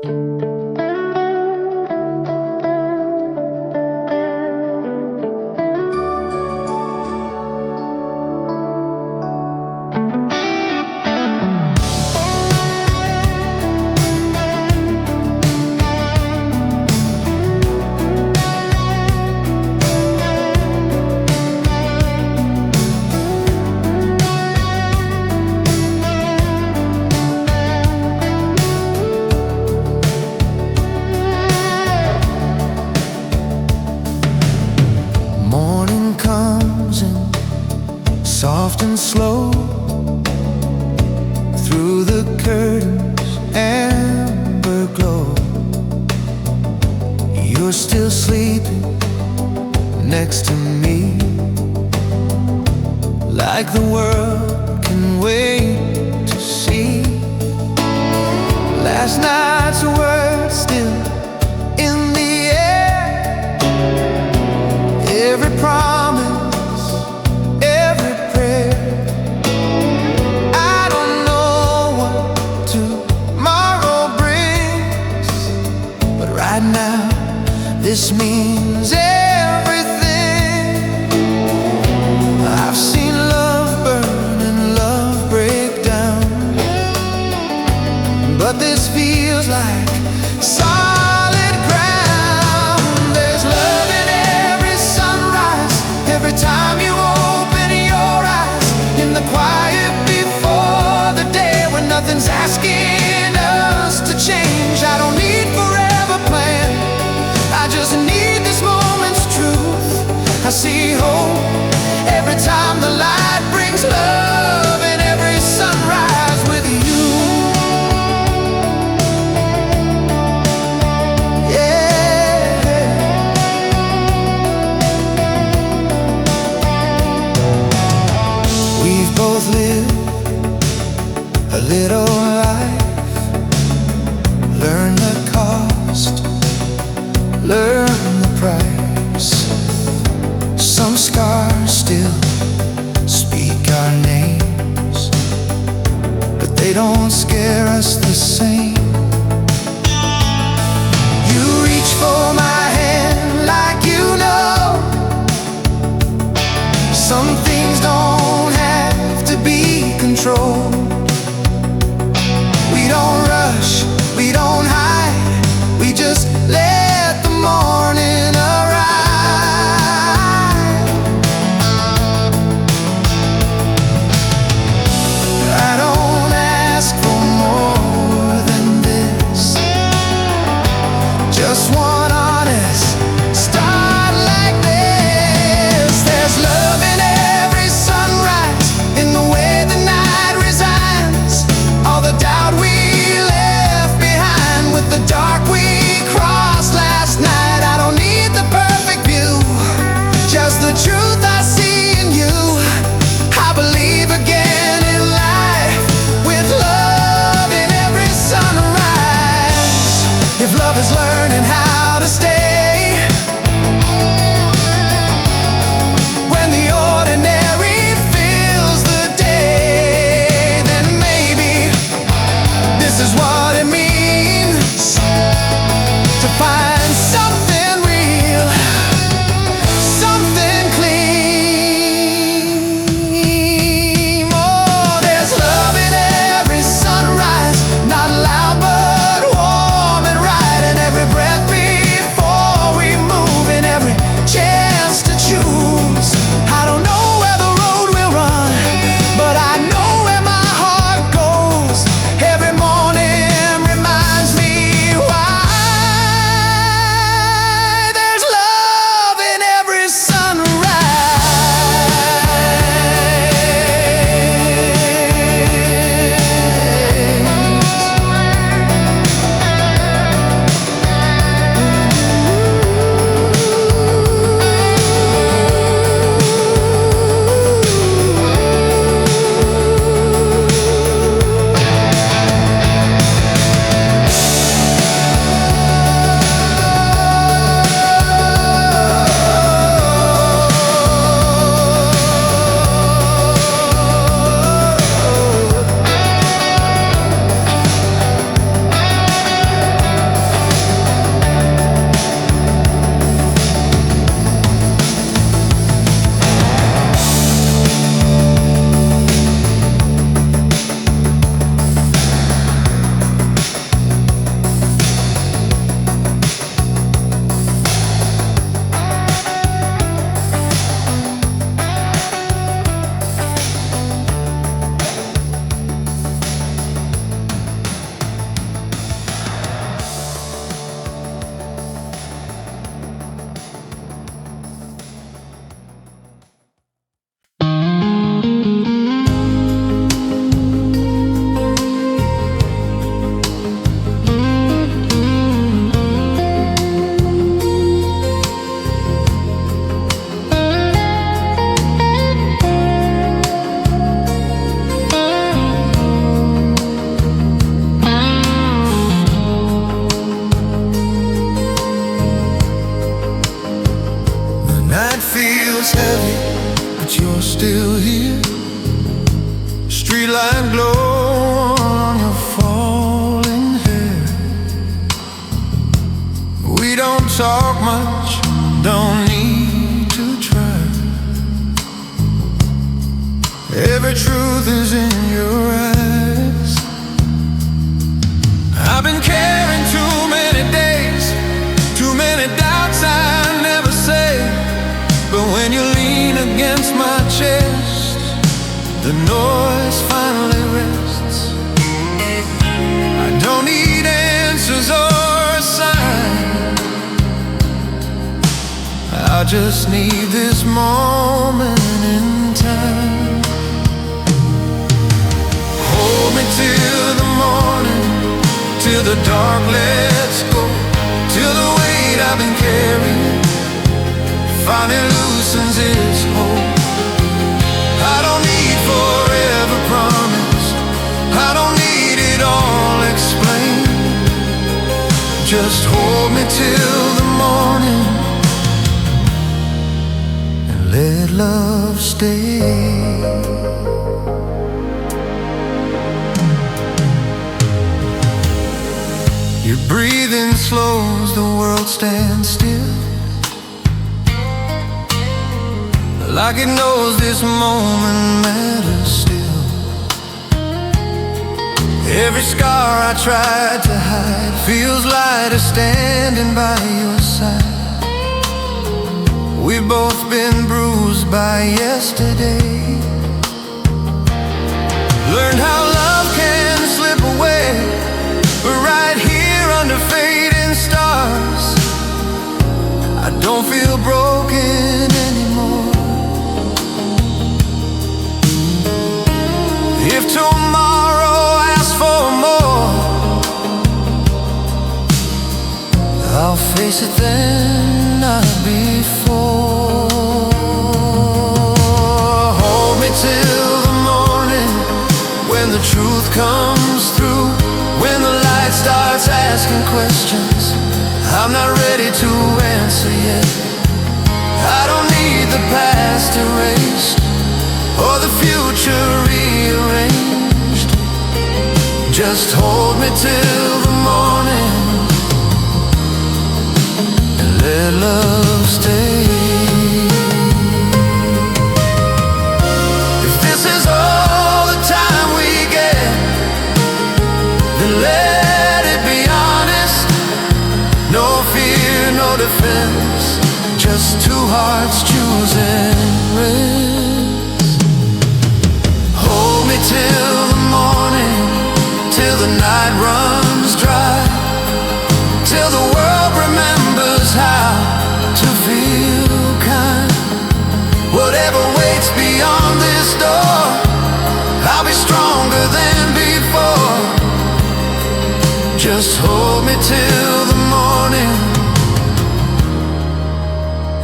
Morning comes in soft and slow, through the curtains amber glow. You're still sleeping next to me, like the world can wait to see. Last night's words still in the air, every promise, every prayer. I don't know what tomorrow brings, but right now this means everything. I've seen love burn and love break down, but this feels like solid ground. There's love in every sunrise, every time you open your eyes, in the quiet before the day when nothing's asking us to change. I don't need forever plan, I just need this moment's truth. I see hope every time the light brings love in every sunrise with you. We've both lived a little life, learned the cost, learned the price. Some scars still speak our names, but they don't scare us the same. You reach for my hand like you know some things don't have to be controlled. We don't rush, we don't hide, we just let the morning arrive. I don't ask for more than against my chest. The noise finally rests. I don't need answers or a sign. I just need this moment in time. Hold me till the morning, till the dark lets go, till the weight I've been carrying finally loosens its hold. I don't need forever promised, I don't need it all explained. Just hold me till the morning and let love stay. Your breathing slows, the world stands still, like it knows this moment matters still. Every scar I tried to hide feels lighter standing by your side. We've both been bruised by yesterday, learned how love can slip away, but right here under fading stars, I don't feel broken anymore. If tomorrow asks for more, I'll face it then, not before. Hold me till the morning, when the truth comes through, when the light starts asking questions I'm not ready to answer yet. I don't need the past erased or the future rearranged. Just hold me till the morning and let love stay. If this is all the time we get, then let it be honest. No fear, no defense, just two hearts choosing rest. Hold me till the morning, till the night runs dry, till the world remembers how to feel kind. Whatever waits beyond this door, I'll be stronger than before. Just hold me till the morning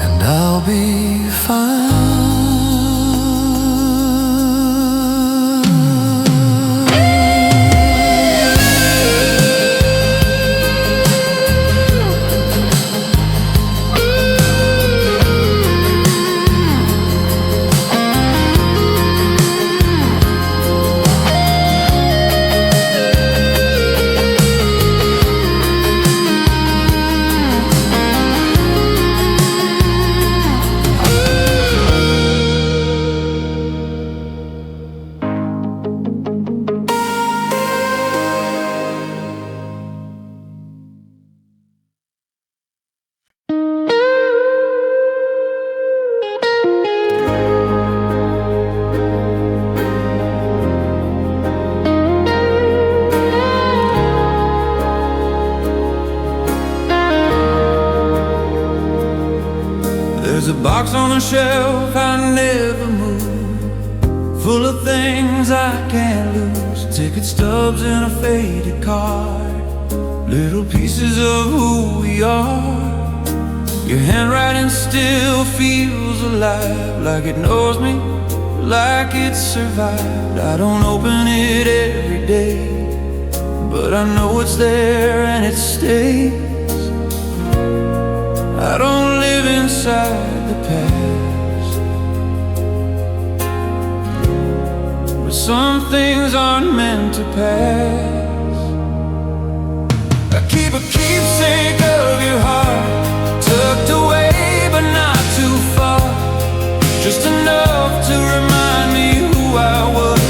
and I'll be fine. There's a box on the shelf I never move, full of things I can't lose. Ticket stubs and a faded card, little pieces of who we are. Your handwriting still feels alive, like it knows me, like it's survived. I don't open it every day, but I know it's there and it stays. I don't live inside the past, but some things aren't meant to pass. I keep a keepsake of your heart, tucked away but not too far, just enough to remind me who I was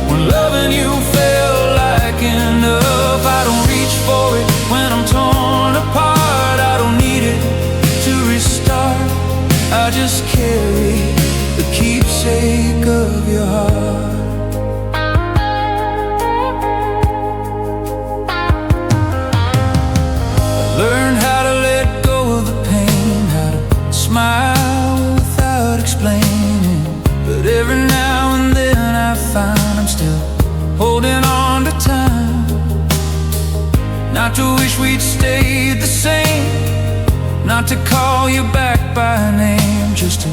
when loving you felt like enough. I don't reach for it when I'm torn apart, I don't need it to restart. I just carry the key not to wish we'd stayed the same, not to call you back by name, just to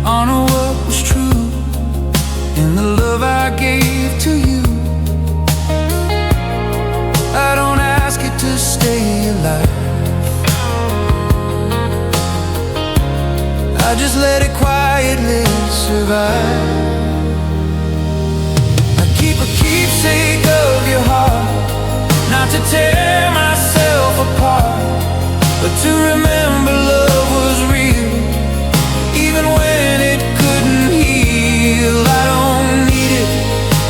honor what was true in the love I gave to you. I don't ask you to stay alive, I just let it quietly survive. I keep a keepsake of your heart, not to tear myself apart, but to remember love was real, even when it couldn't heal. I don't need it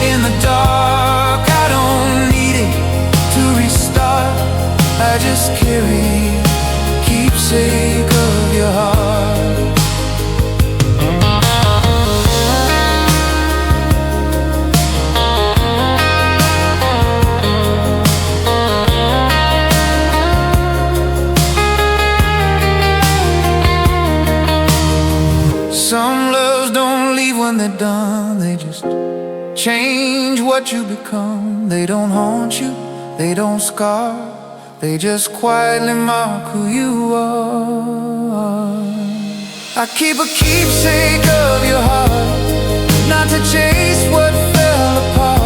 in the dark, I don't need it to restart. I just carry a keepsake of your heart. Some loves don't leave when they're done, they just change what you become. They don't haunt you, they don't scar, they just quietly mark who you are. I keep a keepsake of your heart, not to chase what fell apart,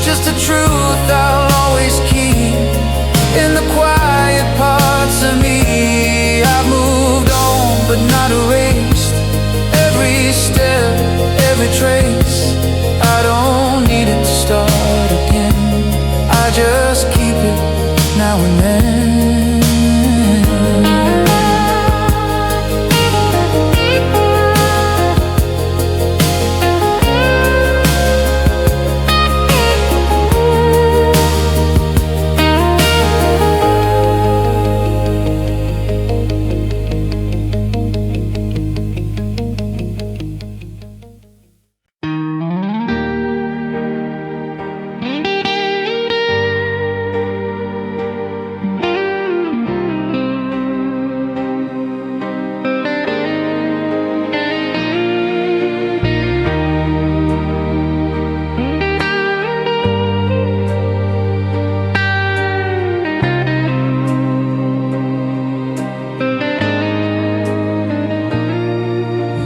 just the truth I'll always keep in the quiet parts of me. I've moved on, but not erased. Every step, every trace, I don't need it to start again. I just keep it now and then.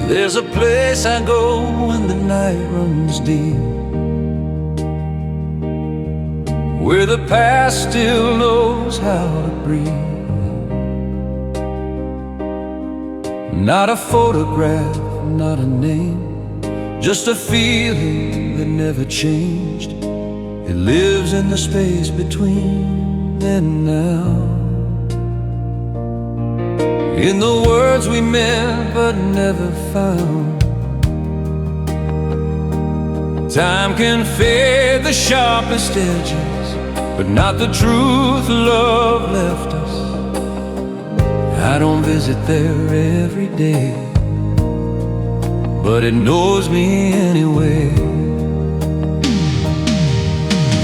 There's a place I go when the night runs deep, where the past still knows how to breathe. Not a photograph, not a name, just a feeling that never changed. It lives in the space between then and now, in the words we meant but never found. Time can fade the sharpest edges, but not the truth love left us. I don't visit there every day, but it knows me anyway.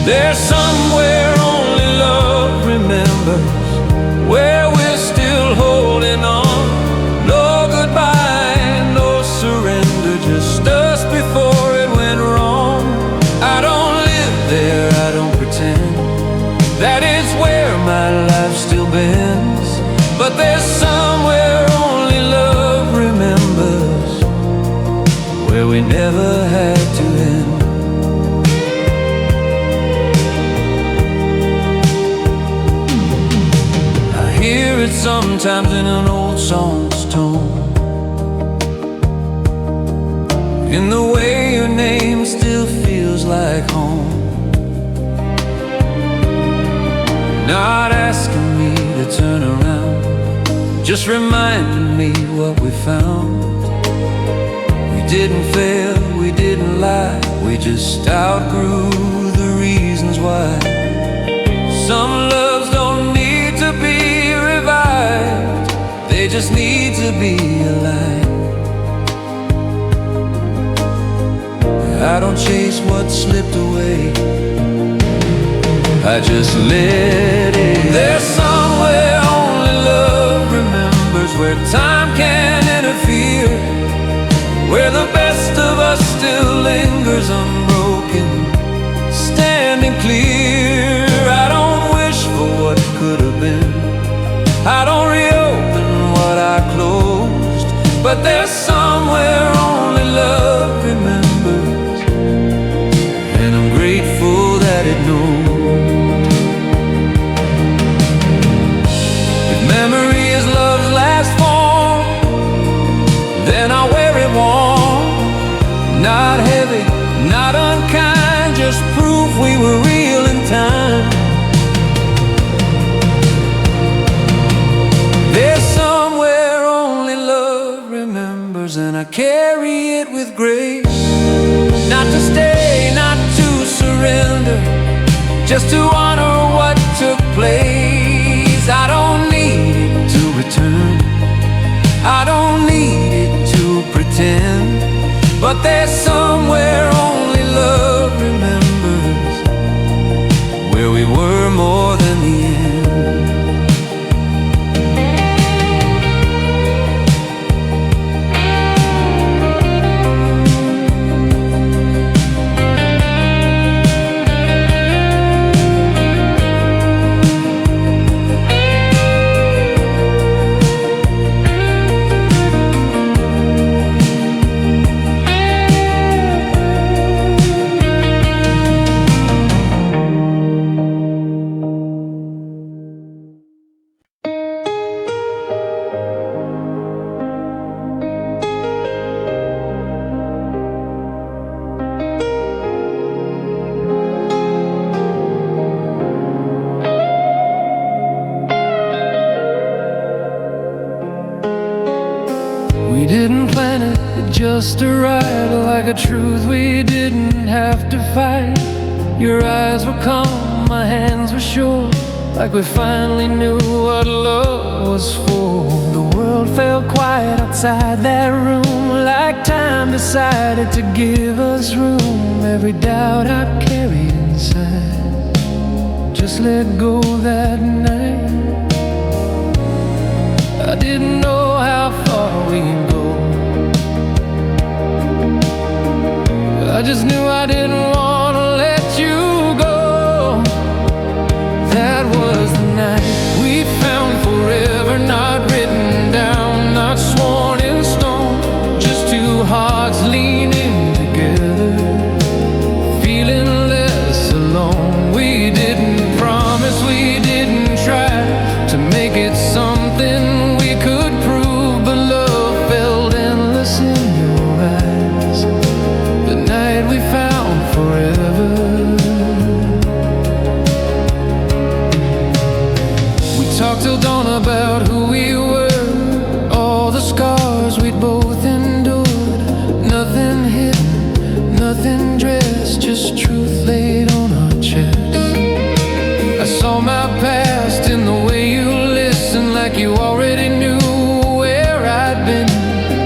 There's somewhere only love remembers, where we're still holding on. No goodbye, no surrender, just us before it went wrong. I don't live there, I don't pretend that is where my life still bends, but there's somewhere only love remembers, where we never had to end. Hear it sometimes in an old song's tone, in the way your name still feels like home. Not asking me to turn around, just reminding me what we found. We didn't fail, we didn't lie, we just outgrew the reasons why. Some loves don't need to be revived, they just need to be alive. I don't chase what slipped away, I just let it. There's somewhere only love remembers, where time can't interfere, where the best of us still lingers unbroken, standing clear. I don't wish for what just to honor what took place. I don't need it to return, I don't need it to pretend, but there's somewhere only love remembers, where we were more than the end. We didn't plan it, it just arrived like a truth we didn't have to fight. Your eyes were calm, my hands were sure, like we finally knew what love was for. The world felt quiet outside that room, like time decided to give us room. Every doubt I carried inside just let go that night. I didn't know how far we'd go, I just knew I didn't want to let you go. That was the night we found forever, not written down, not sworn in stone, just two hearts leaning together, feeling less alone. We didn't promise, we didn't try to make it something we could prove, but love felt endless in your eyes the night we found forever. We talked till dawn about who we were, all the scars we'd both endured, nothing hidden, nothing dressed, just truth laid on our chests. I saw my past in the way you listened, like you already knew where I'd been.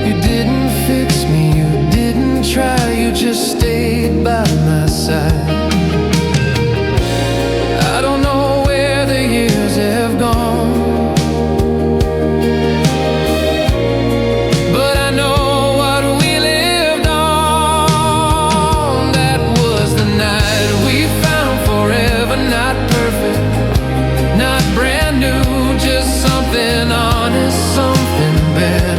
You didn't fix me, you didn't try, you just stayed by my side. I don't know where the years have gone, but I know what we lived on. That was the night we found forever, not perfect, not brand new, just something honest, something better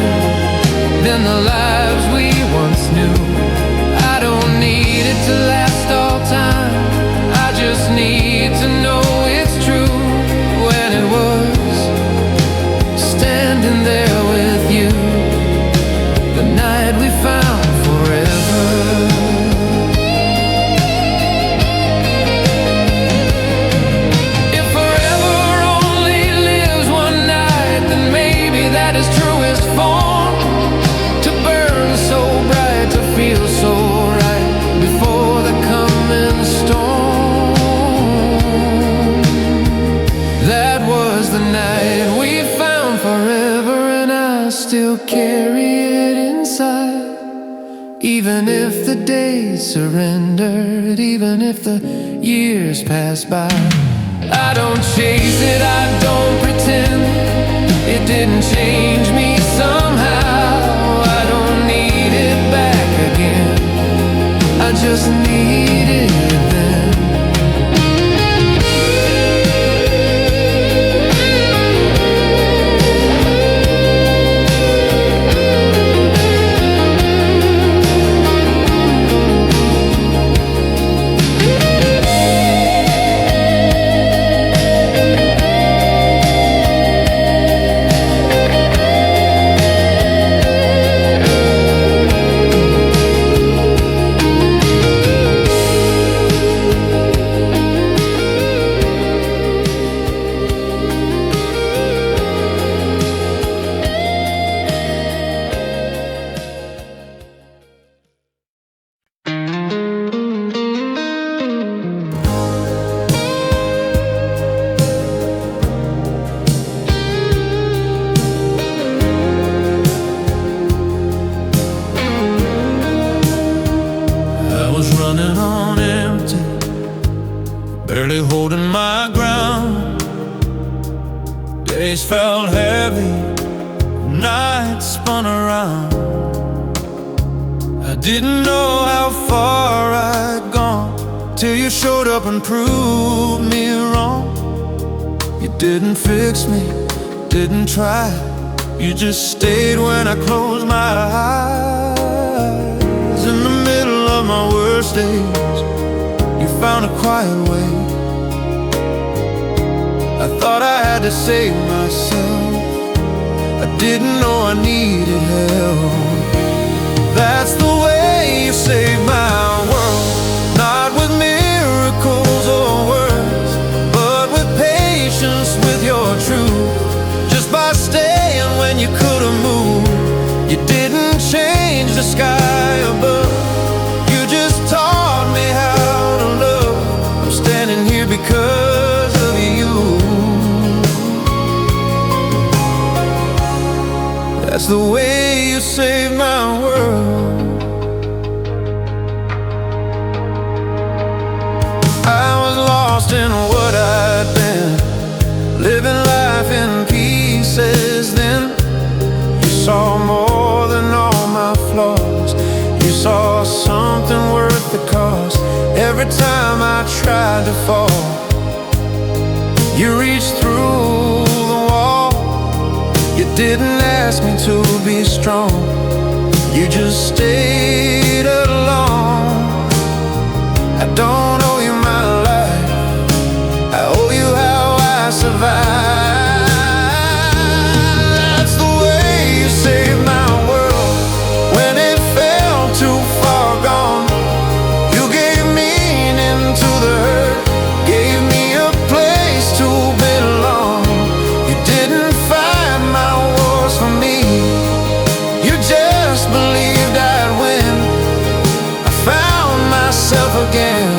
than the lives we once knew. I don't need it to last all time, I just need to know it's true. When it was standing there with you, the night we found forever. If forever only lives one night, then maybe that is truest form, to burn so bright, to feel so right before the coming storm. That was the night we found forever, and I still carry it inside. Even if the days surrendered, even if the years pass by, I don't chase it, I don't pretend it didn't change me somehow. I don't need it back again, I just need it then. Days felt heavy, nights spun around. I didn't know how far I'd gone till you showed up and proved me wrong. You didn't fix me, didn't try. You just stayed when I closed my eyes. In the middle of my worst days, you found a quiet way. I thought I had to save myself. I didn't know I needed help. That's the way you saved my world. Not with miracles or words, but with patience, with your truth. Just by staying when you couldn't move. You didn't change the sky above. You just taught me how to love. I'm standing here because of you. That's the way you saved my world. I was lost in what I'd been, living life in pieces. Then you saw more than all my flaws. You saw something worth the cost. Every time I tried to fall, you reached through the wall. You didn't ask me to be strong. You just stayed along. I don't owe you my life, I owe you how I survived. That's the way you saved my world. When it felt too far gone, you gave meaning to the hurt, gave me a place to belong. You didn't fight my wars for me, you just believed I'd win. I found myself again.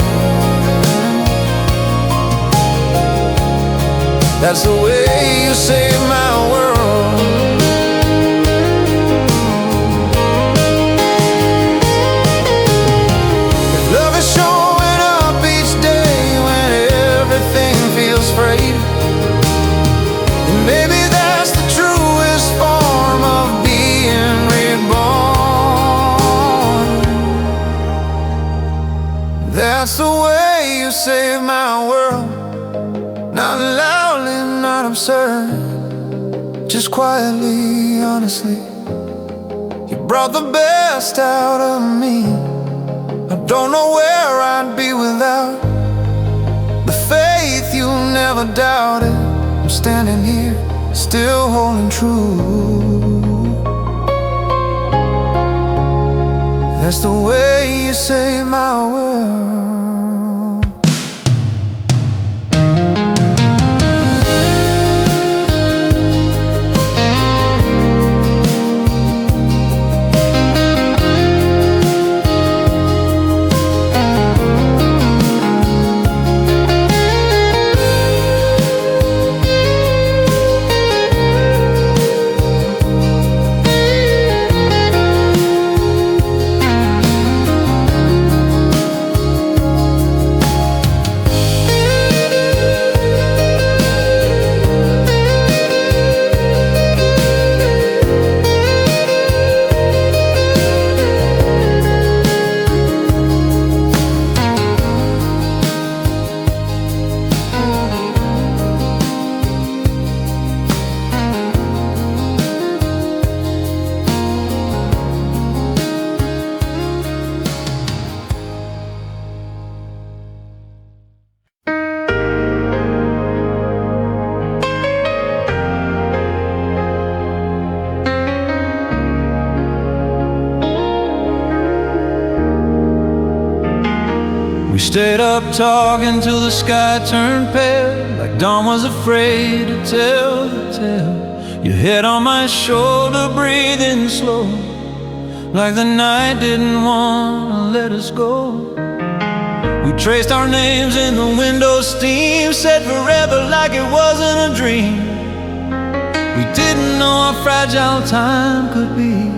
That's the way you saved my world. If love is showing up each day when everything feels frayed, then maybe that's the truest form of being reborn. That's the way you saved my world. Not loudly, not absurd, just quietly, honestly. You brought the best out of me. I don't know where I'd be without the faith you never doubted. I'm standing here, still holding true. That's the way you saved my world. We stayed up talking till the sky turned pale, like dawn was afraid to tell the tale. Your head on my shoulder, breathing slow, like the night didn't want to let us go. We traced our names in the window steam, said forever like it wasn't a dream. We didn't know how fragile time could be,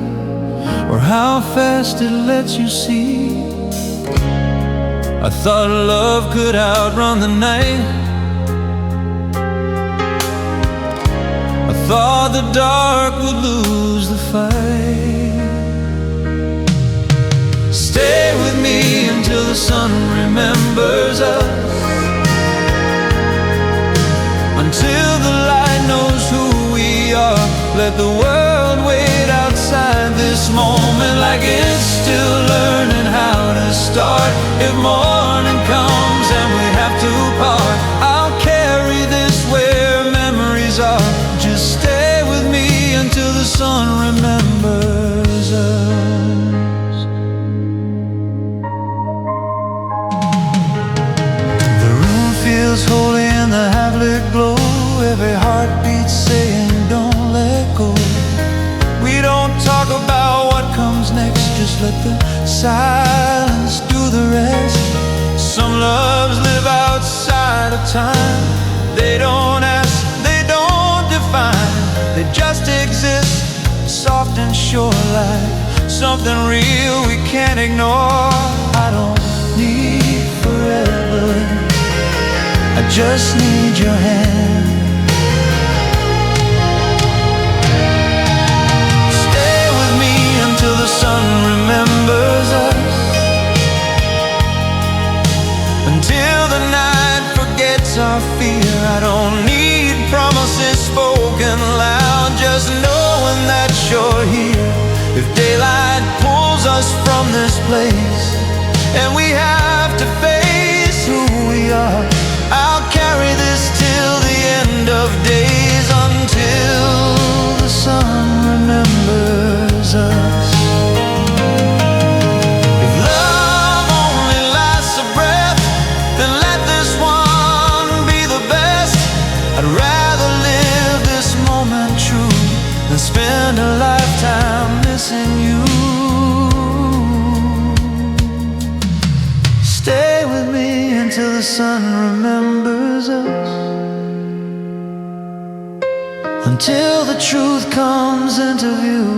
or how fast it lets you see. I thought love could outrun the night. thought the dark would lose the fight. Stay with me until the sun remembers us, until the light knows who we are. Let the world wait outside this moment like it's still learning how to start. If morning comes and we have to part, I'll carry this where memories are. Just stay with me until the sun remembers us. The room feels holy in the half-lit glow. Every heartbeat saying don't let go. We don't talk about what comes next, just let the silence do the rest. Some loves live outside of time. They don't ask, they don't define, they just exist, soft and sure, like something real we can't ignore. I don't need forever, I just need your hand. Till the sun remembers us, until the night forgets our fear. I don't need promises spoken loud, just knowing that you're here. If daylight pulls us from this place and we have to face who we are, I'll carry this till the end of days, until the sun remembers us. Spend a lifetime missing you. Stay with me until the sun remembers us, until the truth comes into view.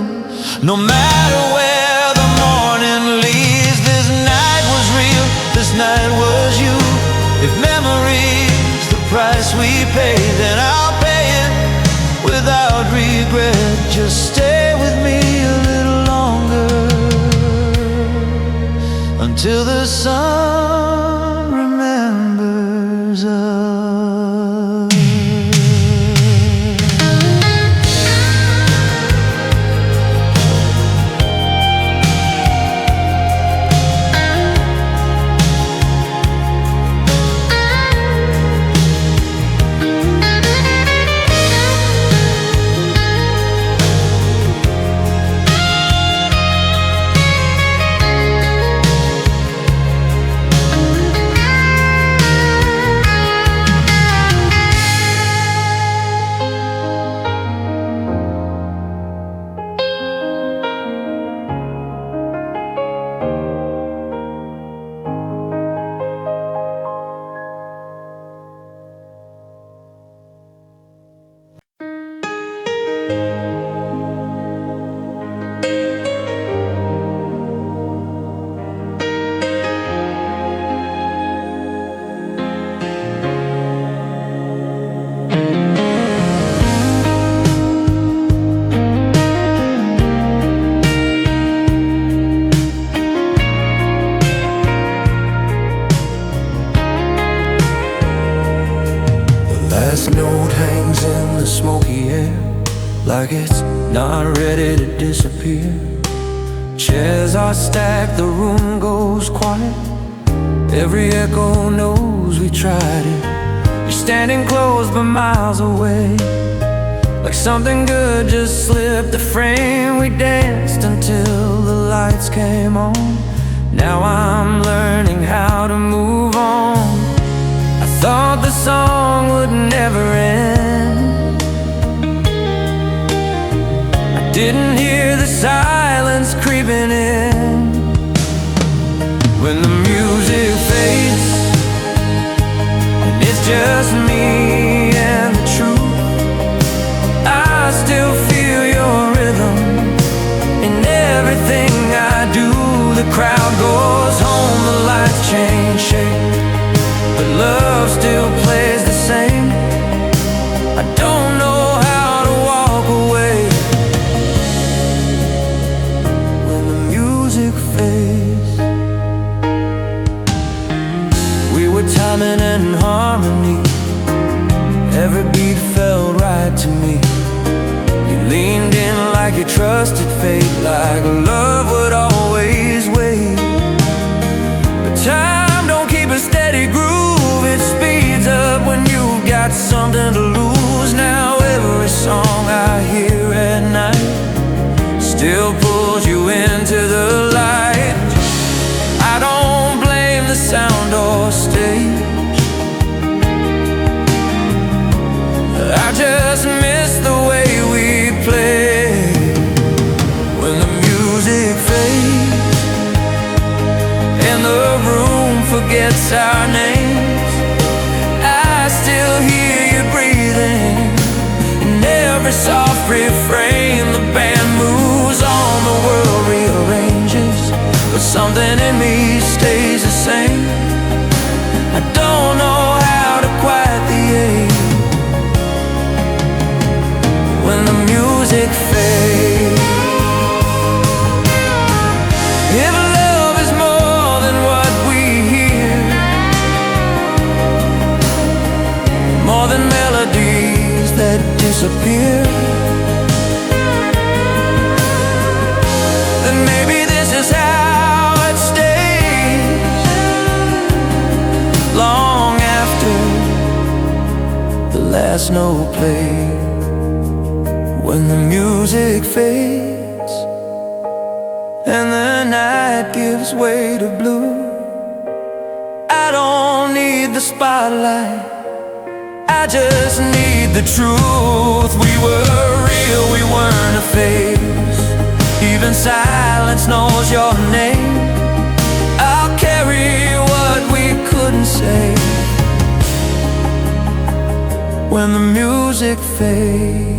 No matter where the morning leads, this night was real, this night was you. If memory's the price we pay, then I'll pay it without regret. Just stay with me a little longer, until the sun remembers us. Like it's not ready to disappear. Chairs are stacked, the room goes quiet. Every echo knows we tried it. You're standing close but miles away, like something good just slipped the frame. We danced until the lights came on. Now I'm learning how to move on. I thought the song would never end. Didn't hear the silence creeping in. When the music fades and it's just me and the truth, I still feel your rhythm in everything I do. The crowd goes home, the lights change shape, but love still plays the same. trusted fate like love would always wait. But time don't keep a steady groove, it speeds up when you've got something to lose. Now every song I hear at night still pulls you into the light. I don't blame the sound or stage, I just miss the way we play. When the music fades and the room forgets our names, I still hear you breathing in every soft refrain. The band moves on, the world rearranges, but something in me stays the same. I don't know how to quiet the ache when the music fades. If love is more than what we hear, more than melodies that disappear, then maybe this is how it stays. Long after the last note plays, when the music fades and the night gives way to blue, I don't need the spotlight, I just need the truth. We were real, we weren't a phase. Even silence knows your name. I'll carry what we couldn't say when the music fades.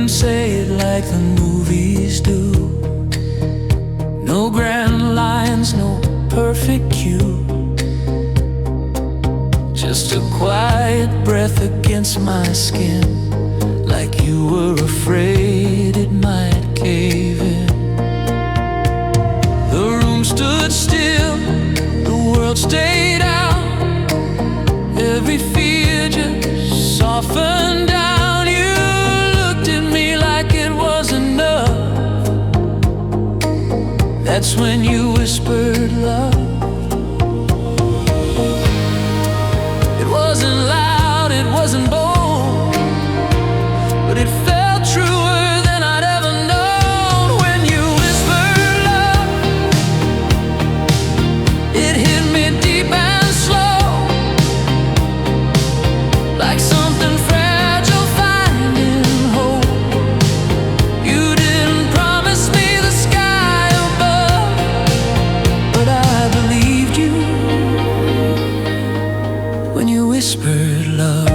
Say it like the movies do. No grand lines, no perfect cue, just a quiet breath against my skin, like you were afraid it might cave in. The room stood still, the world stayed out, every fear just softened down. That's when you whispered love. It wasn't loud, it wasn't bold, but it felt truer than I'd ever known. When you whispered love, it hit me deep and slow, like something fragile finding hope. You didn't promise me the sky above, but I believed you when you whispered love.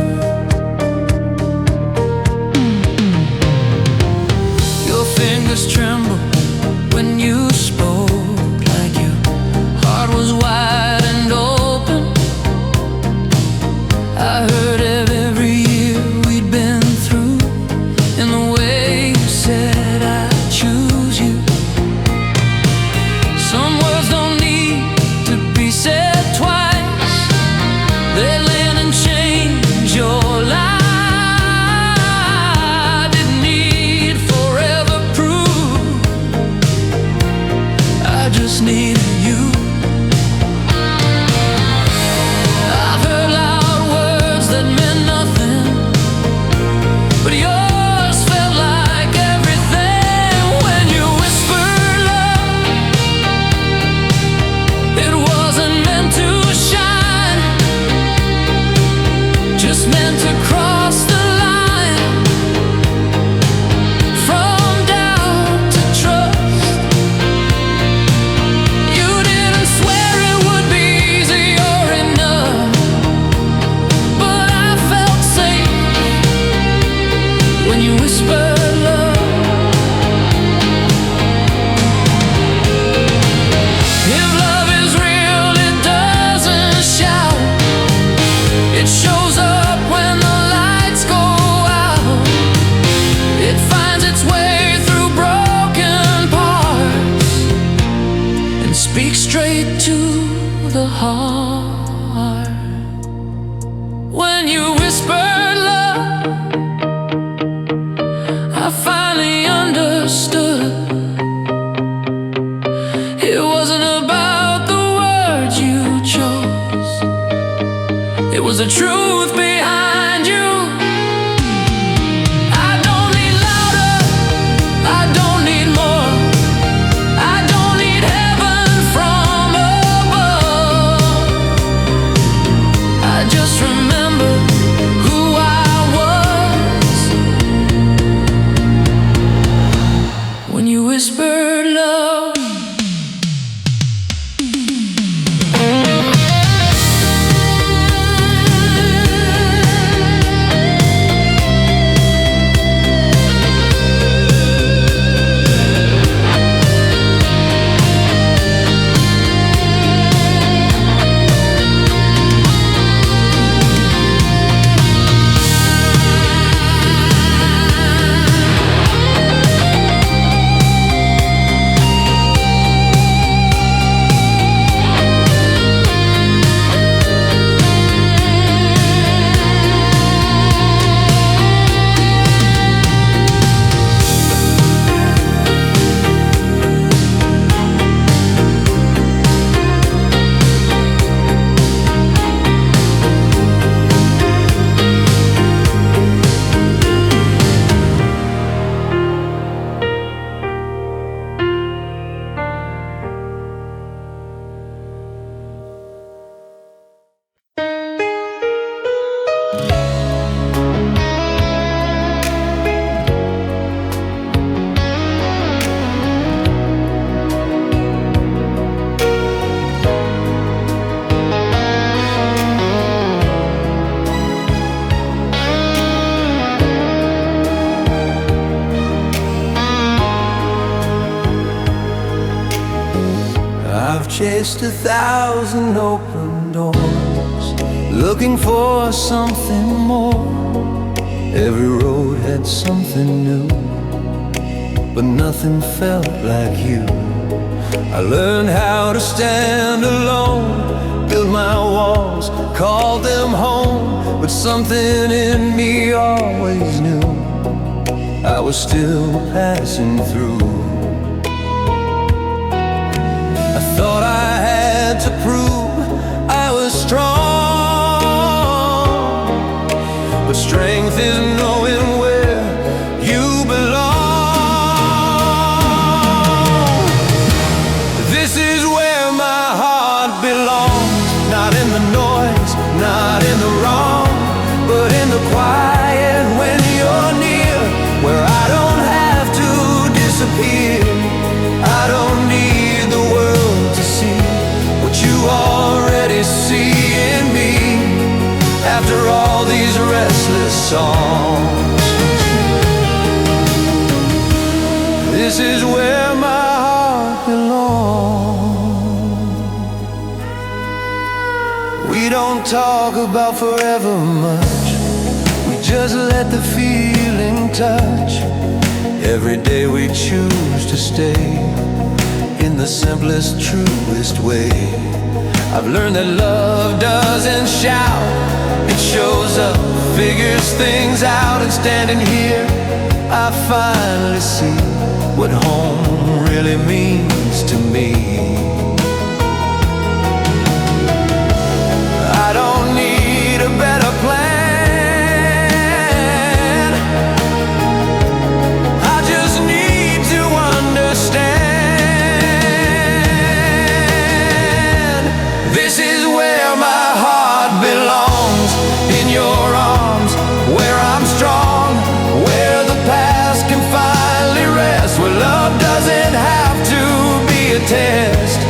Your fingers trembled when you spoke, like your heart was wide and open. I heard of every year we'd been through, in the way you said I choose you. Some words don't need to be said twice, they land and change was the truth behind you. I don't need louder, I don't need more, I don't need heaven from above. I just remember who I was when you whispered love. I've chased 1,000 open doors, looking for something more. Every road had something new, but nothing felt like you. I learned how to stand alone, build my walls, call them home. But something in me always knew I was still passing through. I thought I had to prove I was strong, but strength is knowing where you belong. This is where my heart belongs, not in the noise, not in the wrong, but in the quiet when you're near, where I don't have to disappear. I don't need the world to see what you already see in me. After all these restless songs, this is where my heart belongs. We don't talk about forever much, we just let the feeling touch. Every day we choose to stay in the simplest, truest way. I've learned that love doesn't shout, it shows up, figures things out. And standing here, I finally see what home really means to me. I don't need a better plan, I just need to understand. This is where my heart belongs, in your arms, where I'm strong, where the past can finally rest, where love doesn't have to be a test.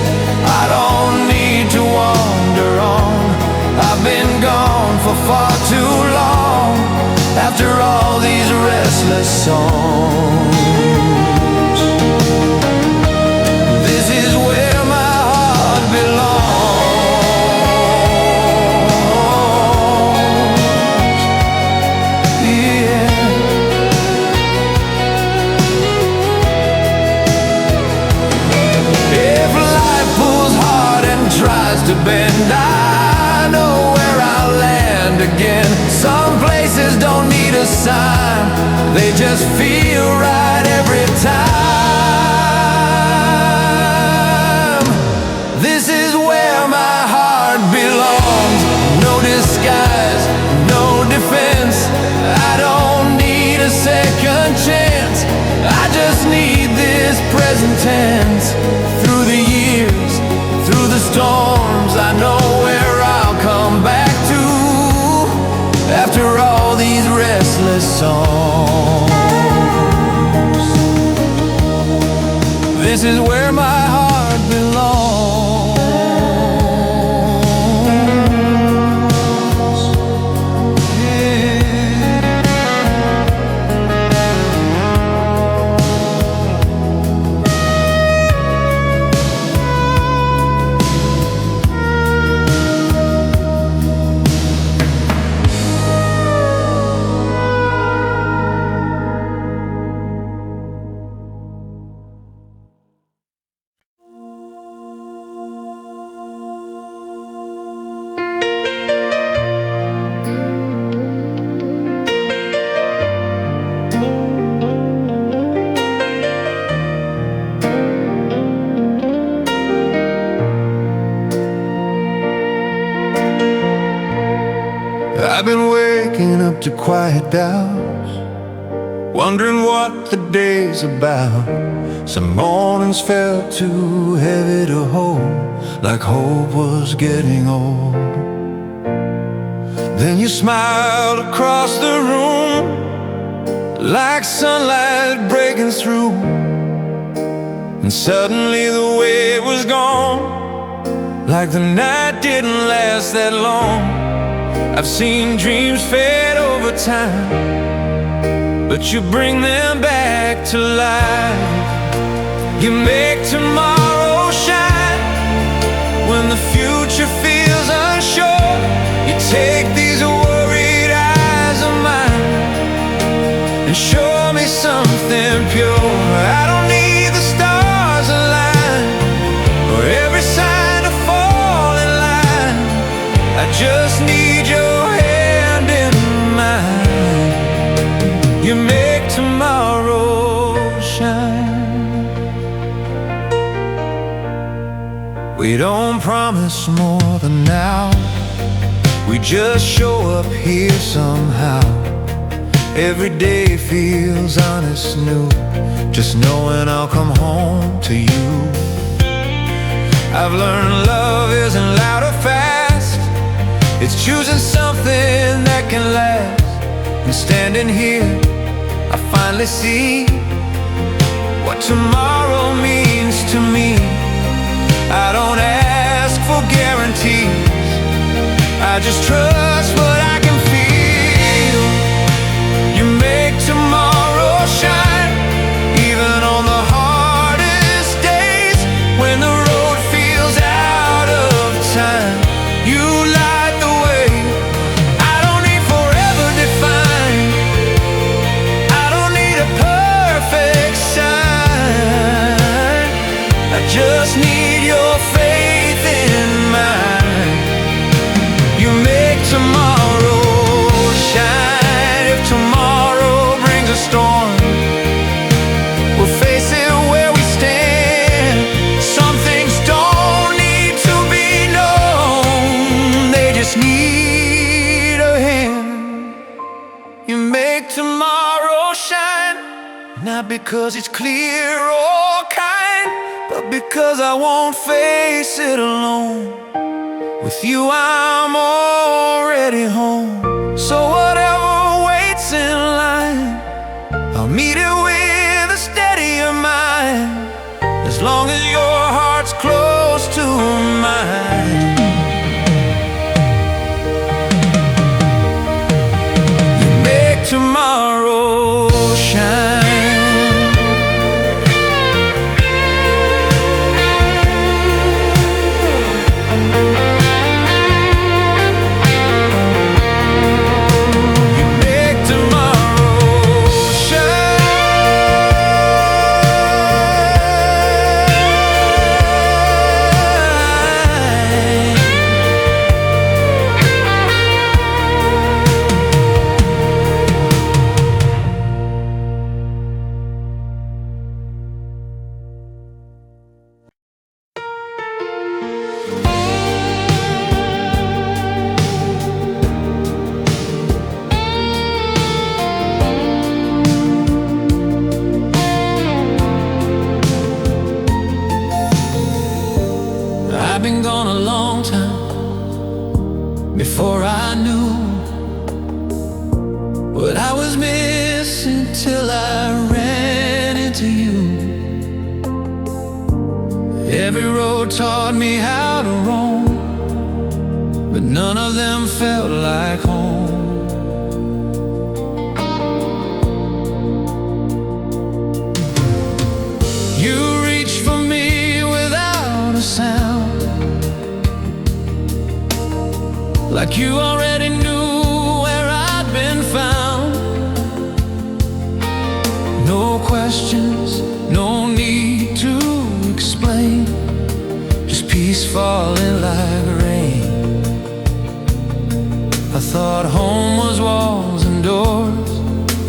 I don't need to wander on, I've been gone for far too long. After all these restless songs, this is where my heart belongs. Yeah. If life pulls hard and tries to bend, I know where I'll land again. Some places don't need a sign, they just feel right every time. This is where my heart belongs, no disguise. present tense. Through the years, through the storms, I know where I'll come back to after all these restless songs. This is where my heart belongs. I've been waking up to quiet doubts, wondering what the day's about. Some mornings felt too heavy to hold, like hope was getting old. Then you smiled across the room, like sunlight breaking through, and suddenly the weight was gone, like the night didn't last that long. I've seen dreams fade over time, but you bring them back to life. You make tomorrow shine when the future feels unsure. You take these worried eyes of mine and show me something pure. I don't need the stars aligned or every sign to fall in line. I just need your hand in mine. You make tomorrow shine. We don't promise more than now, we just show up here somehow. Every day feels honest new, just knowing I'll come home to you. I've learned love isn't loud or fast, it's choosing something that can last. And standing here, I finally see what tomorrow means to me. I don't ask for guarantees, I just trust what I can feel. You make tomorrow shine, even on the hardest days, when the road feels out of time. You light the way. I don't need forever defined, I don't need a perfect sign. I just need your faith in mine. You make tomorrow shine. If tomorrow brings a storm, we'll face it where we stand. Some things don't need to be known, they just need a hand. You make tomorrow shine, not because it's clear or kind, but because I won't face it alone. With you I'm already home. So whatever waits in line, I'll meet it with a steadier mind, as long as your heart's close to mine. You make tomorrow shine. before I knew what I was missing till I ran into you. Every road taught me how to roam, but none of them felt like home. You reached for me without a sound, like you already knew where I'd been found. No questions, no need to explain, just peace falling like rain. I thought home was walls and doors,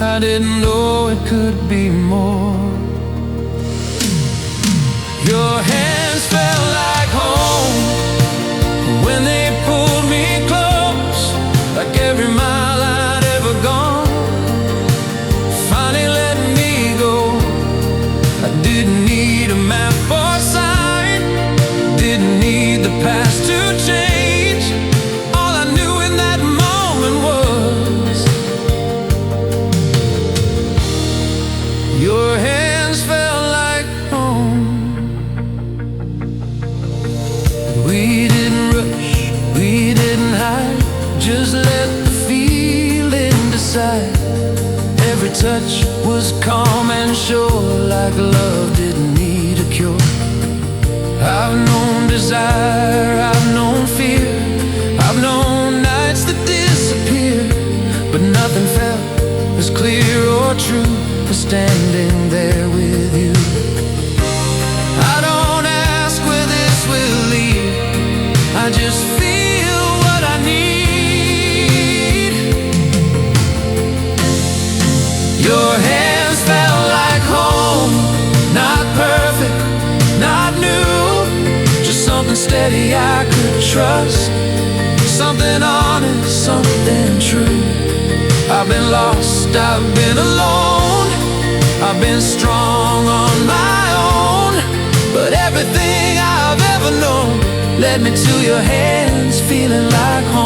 I didn't know it could be more. Your hands felt like home when they pulled me close, like every mile I'd ever gone finally let me go. I didn't need a map or sign, didn't need the past to change. All I knew in that moment was your hands felt like home. We didn't rush, we didn't hide, just let the feeling decide. Every touch was calm and sure, like love didn't need a cure. I've known desire, I've known fear, I've known nights that disappear, but nothing felt as clear or true as standing there with you. I don't ask where this will lead, I just feel what I need. Your hands felt like home, not perfect, not new, just something steady I could trust, something honest, something true. I've been lost, I've been alone, I've been strong on my own, but everything I've ever known led me to your hands, feeling like home.